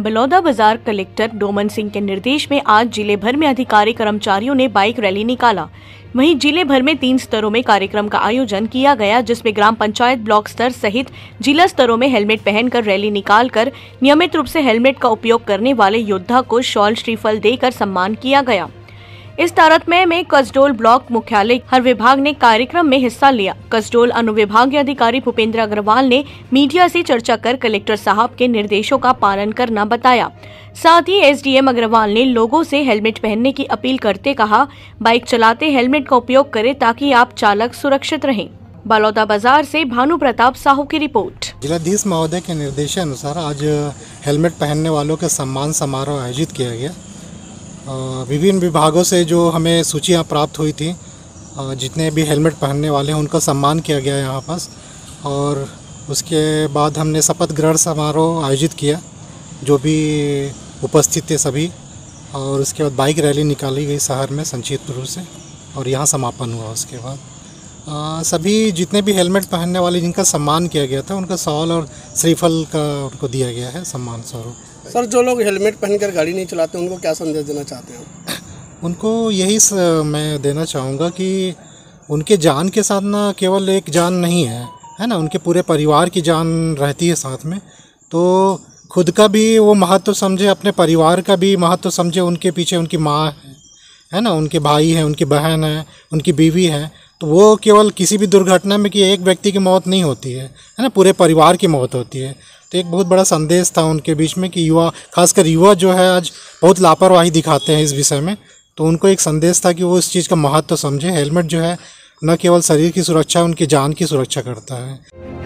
Balodabazar collector Doman Singh के निर्देश में आज जिले भर में अधिकारी कर्मचारियों ने बाइक रैली निकाला। वहीं जिले भर में 3 स्तरों में कार्यक्रम का आयोजन किया गया, जिसमें ग्राम पंचायत ब्लॉक स्तर सहित जिला स्तरों में हेलमेट पहनकर रैली निकालकर नियमित रूप से हेलमेट का उपयोग करने वाले योद्धा को शॉल श्रीफल देकर सम्मान किया गया। इस तारतम्य में कसडोल ब्लॉक मुख्यालय हर विभाग ने कार्यक्रम में हिस्सा लिया। कसडोल अनुविभागीय अधिकारी भूपेंद्र अग्रवाल ने मीडिया से चर्चा कर कलेक्टर साहब के निर्देशों का पालन करना बताया। साथ ही एसडीएम अग्रवाल ने लोगों से हेलमेट पहनने की अपील करते कहा, बाइक चलाते हेलमेट का उपयोग करें ताकि आप चालक सुरक्षित रहें। बलौदाबाजार से भानु प्रताप साहू की रिपोर्ट। जिलाधीश महोदय के निर्देशानुसार आज हेलमेट पहनने वालों के सम्मान समारोह आयोजित किया गया। विभिन्न विभागों से जो हमें सूचियाँ प्राप्त हुई थी, जितने भी हेलमेट पहनने वाले हैं उनका सम्मान किया गया यहाँ पास। और उसके बाद हमने शपथ ग्रहण समारोह आयोजित किया, जो भी उपस्थित थे सभी। और उसके बाद बाइक रैली निकाली गई शहर में संचितपुर से, और यहाँ समापन हुआ। उसके बाद सभी जितने भी हेलमेट पहनने वाले जिनका सम्मान किया गया था, उनका शॉल और श्रीफल का उनको दिया गया है सम्मान स्वरूप। सर, जो लोग हेलमेट पहनकर गाड़ी नहीं चलाते उनको क्या संदेश देना चाहते हैं? उनको यही मैं देना चाहूँगा कि उनके जान के साथ ना केवल एक जान नहीं है ना, उनके पूरे परिवार की जान रहती है साथ में। तो खुद का भी वो महत्व समझे, अपने परिवार का भी महत्व समझे। उनके पीछे उनकी माँ है ना, उनके भाई हैं, उनकी बहन है, उनकी बीवी है। तो वो केवल किसी भी दुर्घटना में कि एक व्यक्ति की मौत नहीं होती है ना, पूरे परिवार की मौत होती है। तो एक बहुत बड़ा संदेश था उनके बीच में कि युवा, खासकर युवा जो है आज बहुत लापरवाही दिखाते हैं इस विषय में। तो उनको एक संदेश था कि वो इस चीज़ का महत्व समझे। हेलमेट जो है न केवल शरीर की सुरक्षा, उनकी जान की सुरक्षा करता है।